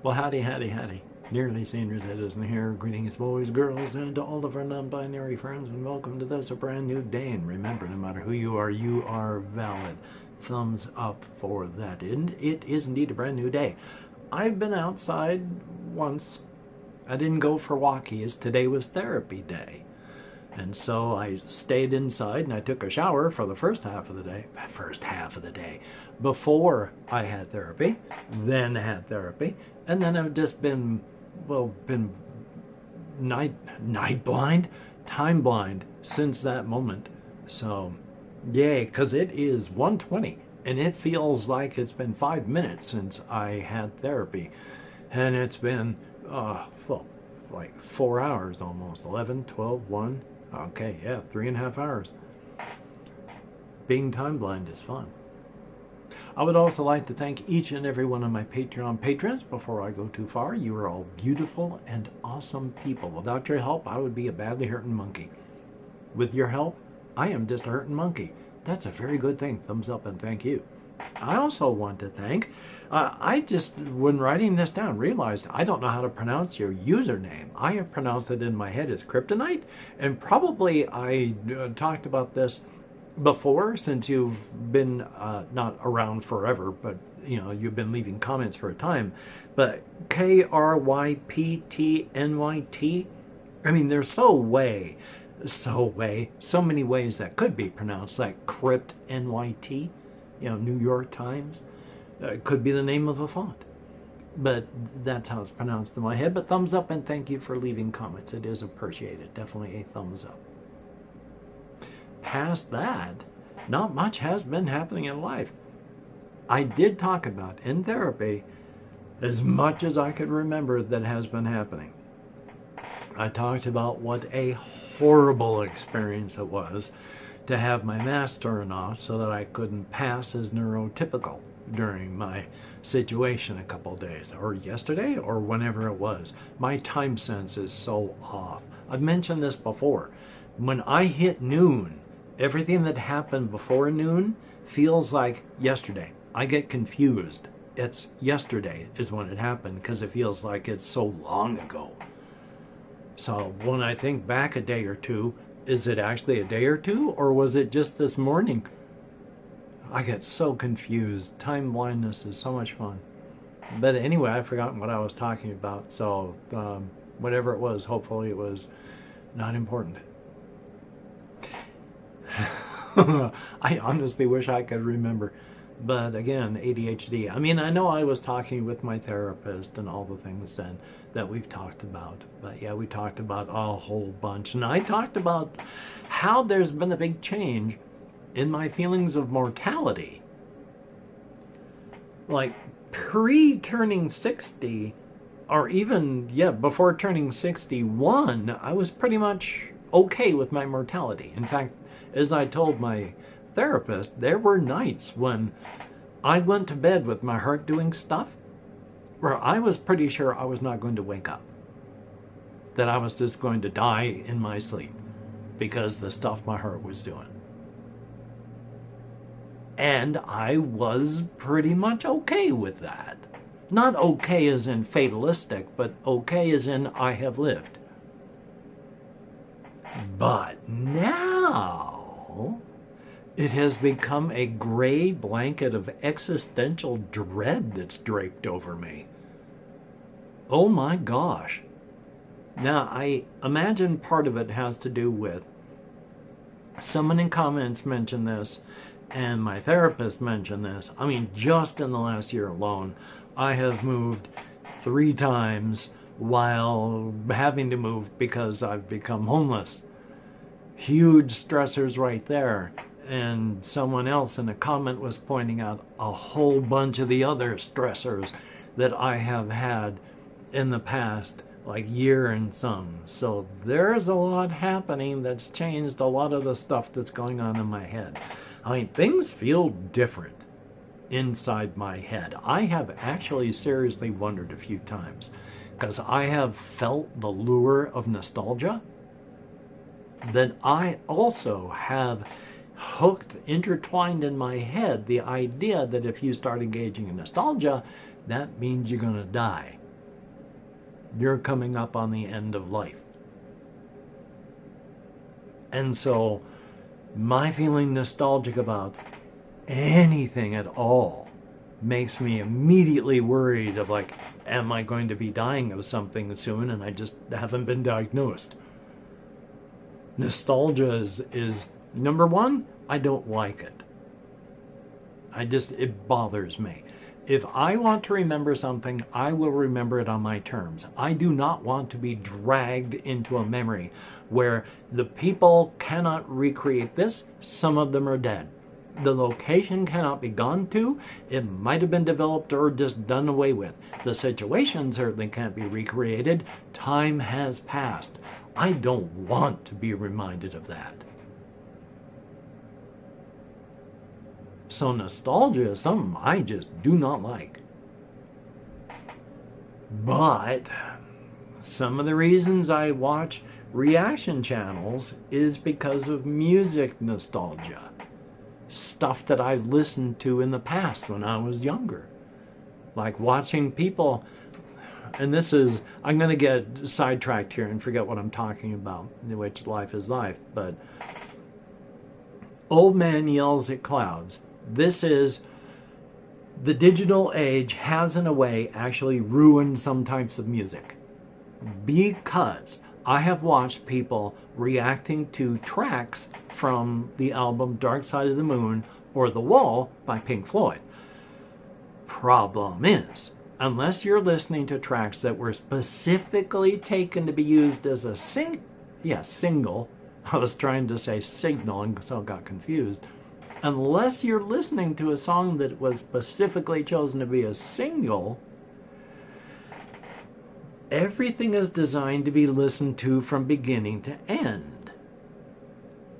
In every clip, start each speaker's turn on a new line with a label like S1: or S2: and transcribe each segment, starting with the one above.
S1: Well, howdy, howdy, howdy. Nearly seniors, it isn't here. Greetings, boys, girls, and to all of our non-binary friends, and welcome to this, a brand new day. And remember, no matter who you are valid. Thumbs up for that. And it is indeed a brand new day. I've been outside once. I didn't go for walkies. Today was therapy day. And so I stayed inside and I took a shower for the first half of the day, before I had therapy, then had therapy, and then I've just been, been night blind, time blind since that moment. So, yay, because it is 1:20 and it feels like it's been 5 minutes since I had therapy. And it's been, like 4 hours almost, 11, 12, 1. Okay, yeah, 3.5 hours. Being time blind is fun. I would also like to thank each and every one of my Patreon patrons before I go too far. You are all beautiful and awesome people. Without your help, I would be a badly hurting monkey. With your help, I am just a hurting monkey. That's a very good thing. Thumbs up and thank you. I also want to thank, I just, when writing this down, realized I don't know how to pronounce your username. I have pronounced it in my head as Kryptonite, and probably I talked about this before, since you've been not around forever, but you've been leaving comments for a time. But Kryptnyt, I mean, there's so many ways that could be pronounced, like Crypt NYT. New York Times. It could be the name of a font. But that's how it's pronounced in my head. But thumbs up and thank you for leaving comments. It is appreciated. Definitely a thumbs up. Past that, not much has been happening in life. I did talk about, in therapy, as much as I could remember that has been happening. I talked about what a horrible experience it was to have my mask turned off so that I couldn't pass as neurotypical during my situation a couple days, or yesterday, or whenever it was. My time sense is so off. I've mentioned this before. When I hit noon, everything that happened before noon feels like yesterday. I get confused. It's yesterday is when it happened, because it feels like it's so long ago. So when I think back a day or two, is it actually a day or two, or was it just this morning? I get so confused. Time blindness is so much fun. But anyway, I've forgotten what I was talking about, so whatever it was, hopefully it was not important. I honestly wish I could remember. But again, ADHD. I mean, I know I was talking with my therapist and all the things then that we've talked about. But yeah, we talked about a whole bunch. And I talked about how there's been a big change in my feelings of mortality. Like pre-turning 60, or even, before turning 61, I was pretty much okay with my mortality. In fact, as I told my therapist, there were nights when I went to bed with my heart doing stuff where I was pretty sure I was not going to wake up, that I was just going to die in my sleep because the stuff my heart was doing. And I was pretty much okay with that. Not okay as in fatalistic, but okay as in I have lived. But now it has become a gray blanket of existential dread that's draped over me. Oh my gosh. Now, I imagine part of it has to do with someone in comments mentioned this, and my therapist mentioned this. I mean, just in the last year alone, I have moved 3 times while having to move because I've become homeless. Huge stressors right there. And someone else in a comment was pointing out a whole bunch of the other stressors that I have had in the past, like year and some. So there's a lot happening that's changed a lot of the stuff that's going on in my head. I mean, things feel different inside my head. I have actually seriously wondered a few times, because I have felt the lure of nostalgia, that I also have intertwined in my head the idea that if you start engaging in nostalgia, that means you're going to die. you're coming up on the end of life. And so my feeling nostalgic about anything at all makes me immediately worried of like, am I going to be dying of something soon and I just haven't been diagnosed? Nostalgia is number one, I don't like it. It bothers me. If I want to remember something, I will remember it on my terms. I do not want to be dragged into a memory where the people cannot recreate this. Some of them are dead. The location cannot be gone to. It might have been developed or just done away with. The situation certainly can't be recreated. Time has passed. I don't want to be reminded of that. So nostalgia is something I just do not like. But some of the reasons I watch reaction channels is because of music nostalgia. Stuff that I've listened to in the past when I was younger. Like watching people, and this is, I'm going to get sidetracked here and forget what I'm talking about, which life is life, but Old Man Yells at Clouds. This is, the digital age has in a way actually ruined some types of music. Because I have watched people reacting to tracks from the album Dark Side of the Moon or The Wall by Pink Floyd. Problem is, unless you're listening to tracks that were specifically taken to be used as a single, I was trying to say signal and so got confused. Unless you're listening to a song that was specifically chosen to be a single, everything is designed to be listened to from beginning to end.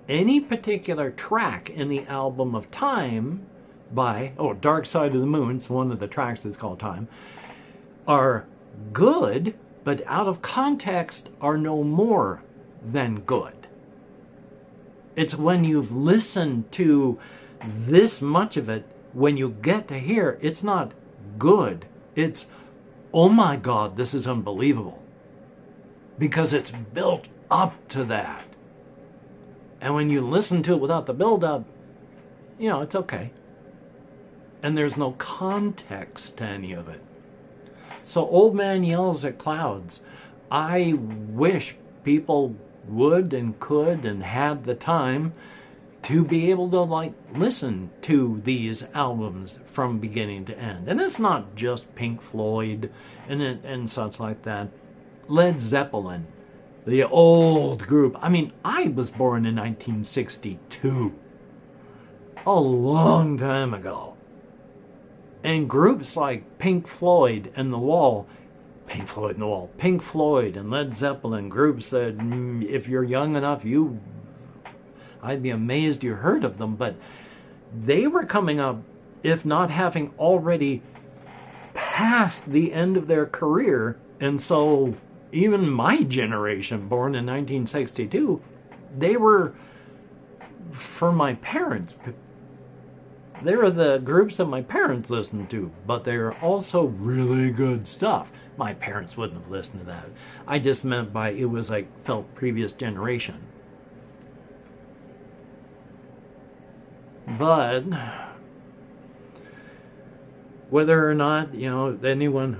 S1: Any particular track in the album of Time by, Dark Side of the Moon, so one of the tracks is called Time, are good, but out of context are no more than good. It's when you've listened to this much of it, when you get to hear, it's not good. It's, oh my God, this is unbelievable. Because it's built up to that. And when you listen to it without the build-up, it's okay. And there's no context to any of it. So Old Man Yells at Clouds. I wish people would and could and had the time to be able to listen to these albums from beginning to end. And it's not just Pink Floyd and such like that. Led Zeppelin, the old group. I mean, I was born in 1962, a long time ago. And groups like Pink Floyd and The Wall, Pink Floyd and Led Zeppelin, groups that if you're young enough, I'd be amazed you heard of them, but they were coming up, if not having already passed the end of their career. And so even my generation, born in 1962, they were, for my parents, they were the groups that my parents listened to, but they were also really good stuff. My parents wouldn't have listened to that. I just meant by it was felt previous generation. But whether or not, anyone,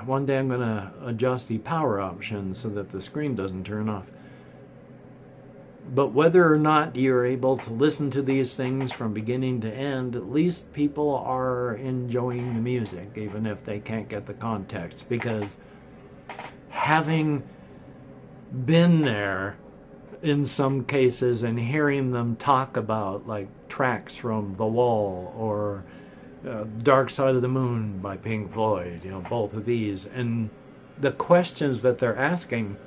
S1: one day I'm going to adjust the power option so that the screen doesn't turn off. But whether or not you're able to listen to these things from beginning to end, at least people are enjoying the music, even if they can't get the context. Because having been there in some cases and hearing them talk about tracks from The Wall or Dark Side of the Moon by Pink Floyd, both of these, and the questions that they're asking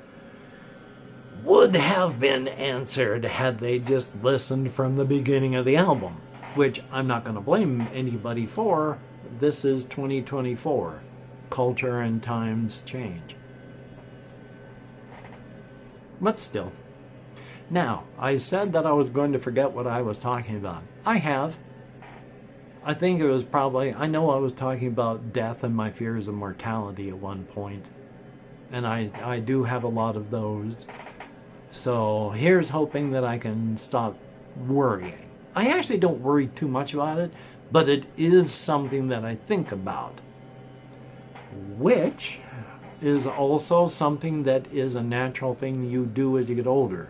S1: would have been answered had they just listened from the beginning of the album, which I'm not going to blame anybody for. This is 2024. Culture and times change. But still. Now, I said that I was going to forget what I was talking about. I have. I think I know I was talking about death and my fears of mortality at one point. and I do have a lot of those. So here's hoping that I can stop worrying. I actually don't worry too much about it, but it is something that I think about, which is also something that is a natural thing you do as you get older.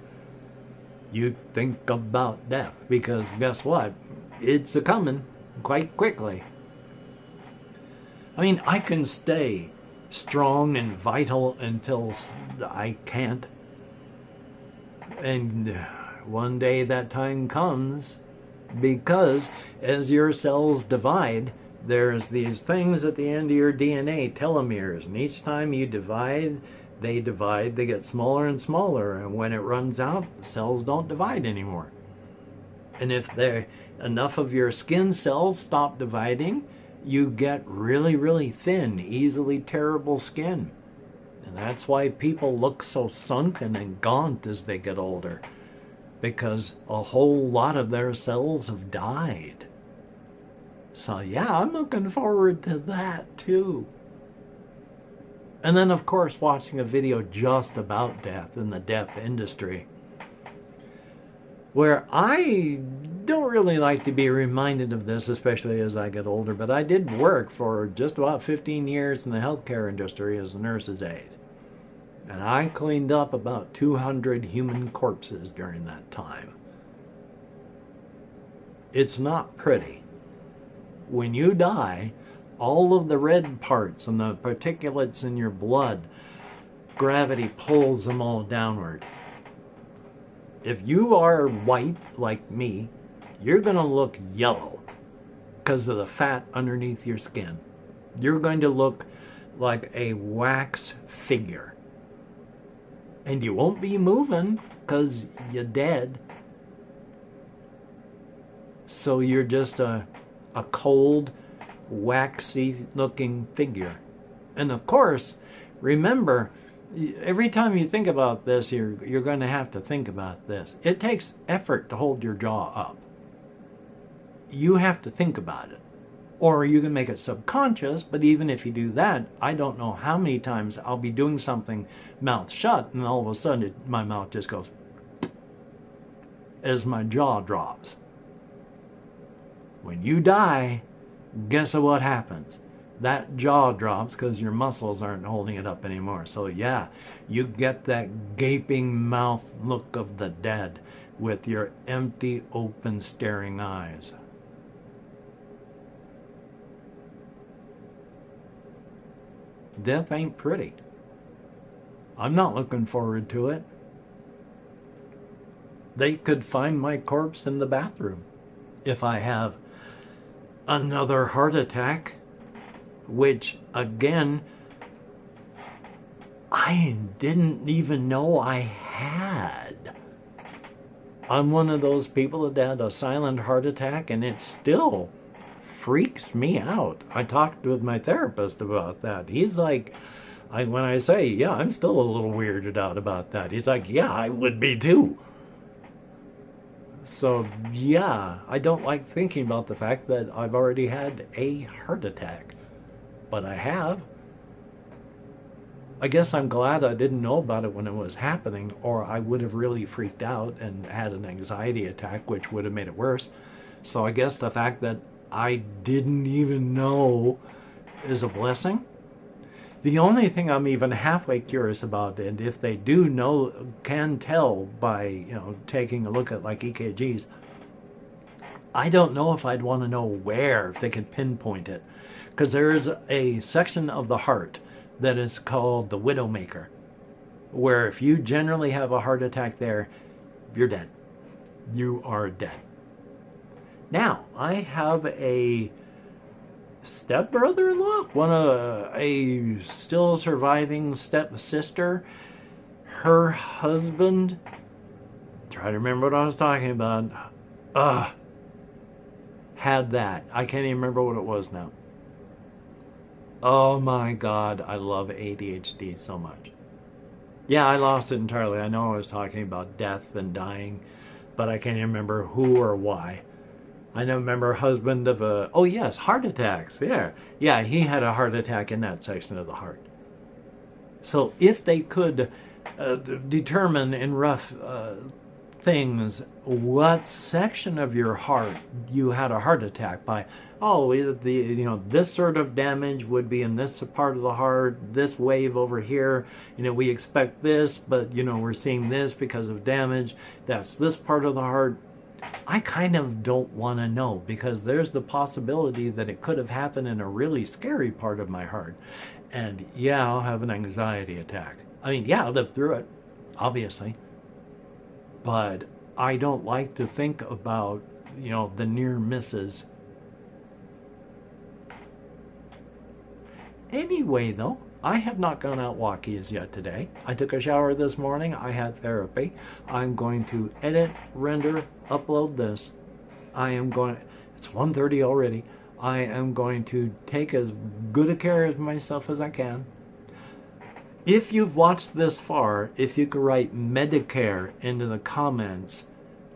S1: You think about death, because guess what? It's a-coming quite quickly. I mean, I can stay strong and vital until I can't. And one day that time comes, because as your cells divide, there's these things at the end of your DNA, telomeres, and each time you divide, they get smaller and smaller, and when it runs out, the cells don't divide anymore. And if enough of your skin cells stop dividing, you get really, really thin, easily tearable skin. And that's why people look so sunken and gaunt as they get older, because a whole lot of their cells have died. So yeah, I'm looking forward to that too. And then of course watching a video just about death in the death industry, where I don't really like to be reminded of this, especially as I get older, but I did work for just about 15 years in the healthcare industry as a nurse's aide. And I cleaned up about 200 human corpses during that time. It's not pretty. When you die, all of the red parts and the particulates in your blood, gravity pulls them all downward. If you are white like me, you're going to look yellow because of the fat underneath your skin. You're going to look like a wax figure. And you won't be moving because you're dead. So you're just a cold, waxy looking figure. And of course, remember, every time you think about this, you're going to have to think about this. It takes effort to hold your jaw up. You have to think about it. Or you can make it subconscious, but even if you do that, I don't know how many times I'll be doing something mouth shut, and all of a sudden my mouth just goes as my jaw drops. When you die, guess what happens? That jaw drops because your muscles aren't holding it up anymore. So yeah, you get that gaping mouth look of the dead with your empty, open, staring eyes. Death ain't pretty. I'm not looking forward to it. They could find my corpse in the bathroom if I have another heart attack, which again, I didn't even know I had. I'm one of those people that had a silent heart attack, and it still freaks me out. I talked with my therapist about that. He's like, when I say, yeah, I'm still a little weirded out about that, he's like, yeah, I would be too. So yeah, I don't like thinking about the fact that I've already had a heart attack, but I have. I guess I'm glad I didn't know about it when it was happening, or I would have really freaked out and had an anxiety attack, which would have made it worse. So I guess the fact that I didn't even know is a blessing. The only thing I'm even halfway curious about, and if they do know, can tell by, taking a look at like EKGs, I don't know if I'd want to know where, if they could pinpoint it. Because there is a section of the heart that is called the widowmaker, where if you generally have a heart attack there, you're dead. You are dead. Now, I have a stepbrother-in-law, a still surviving stepsister. Her husband, try to remember what I was talking about, had that. I can't even remember what it was now. Oh my God, I love ADHD so much. Yeah, I lost it entirely. I know I was talking about death and dying, but I can't even remember who or why. I remember husband of heart attacks. Yeah, he had a heart attack in that section of the heart. So if they could determine in rough things what section of your heart you had a heart attack by, oh, this sort of damage would be in this part of the heart, this wave over here, we expect this, but we're seeing this because of damage, that's this part of the heart. I kind of don't want to know, because there's the possibility that it could have happened in a really scary part of my heart. And yeah, I'll have an anxiety attack. I mean, yeah, I'll live through it, obviously. But I don't like to think about, the near misses. Anyway, though, I have not gone out walking as yet today. I took a shower this morning. I had therapy. I'm going to edit, render, upload this. It's 1:30 already. I am going to take as good a care of myself as I can. If you've watched this far, if you could write Medicare into the comments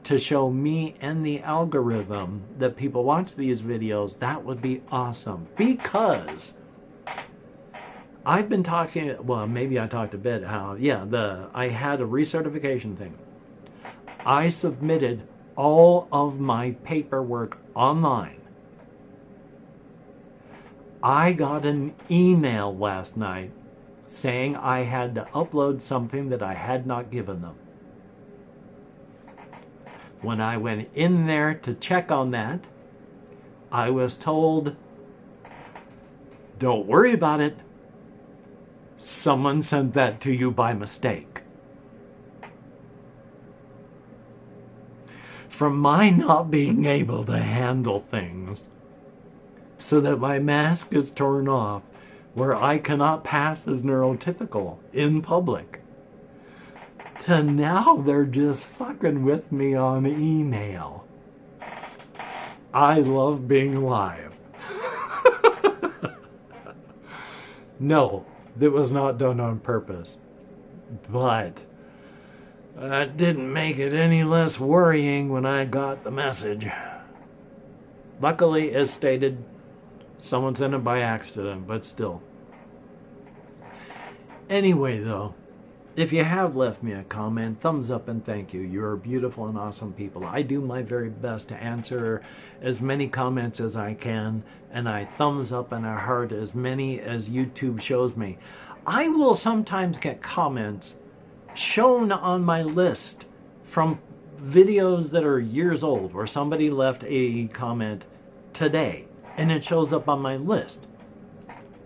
S1: to show me and the algorithm that people watch these videos, that would be awesome. Because I've been talking, well, maybe I talked a bit how, I had a recertification thing. I submitted all of my paperwork online. I got an email last night saying I had to upload something that I had not given them. When I went in there to check on that, I was told, don't worry about it. Someone sent that to you by mistake. From my not being able to handle things, so that my mask is torn off, where I cannot pass as neurotypical in public, to now they're just fucking with me on email. I love being alive. No, that was not done on purpose. But that didn't make it any less worrying when I got the message. Luckily, as stated, someone sent it by accident, but still. Anyway, though, if you have left me a comment, thumbs up and thank you. You're beautiful and awesome people. I do my very best to answer as many comments as I can, and I thumbs up and I heart as many as YouTube shows me. I will sometimes get comments shown on my list from videos that are years old, where somebody left a comment today, and it shows up on my list.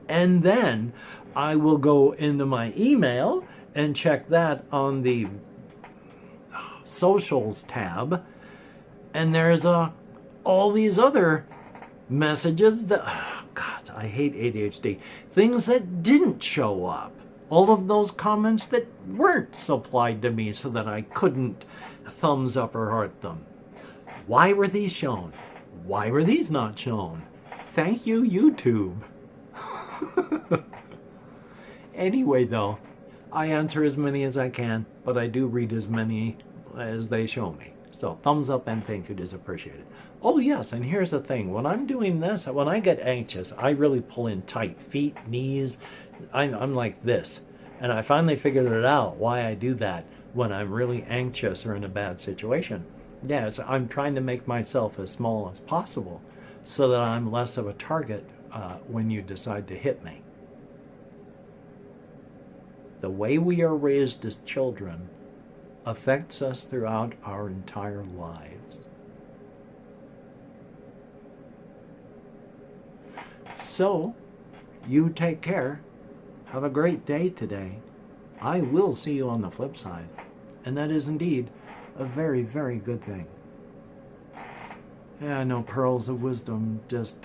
S1: And then I will go into my email and check that on the socials tab, and there's all these other messages that, God, I hate ADHD, things that didn't show up. All of those comments that weren't supplied to me so that I couldn't thumbs up or heart them. Why were these shown? Why were these not shown? Thank you, YouTube. Anyway, though, I answer as many as I can, but I do read as many as they show me. So thumbs up and thank you is appreciated. Oh yes, and here's the thing. When I'm doing this, when I get anxious, I really pull in tight. Feet, knees, I'm like this. And I finally figured it out why I do that when I'm really anxious or in a bad situation. Yes, I'm trying to make myself as small as possible so that I'm less of a target when you decide to hit me. The way we are raised as children affects us throughout our entire lives. So, you take care. Have a great day today. I will see you on the flip side. And that is indeed a very, very good thing. Yeah, I know, pearls of wisdom, just...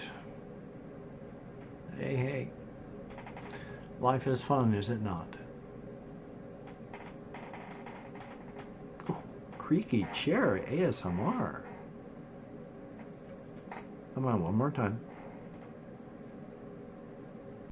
S1: Hey. Life is fun, is it not? Oh, creaky chair ASMR. Come on, one more time.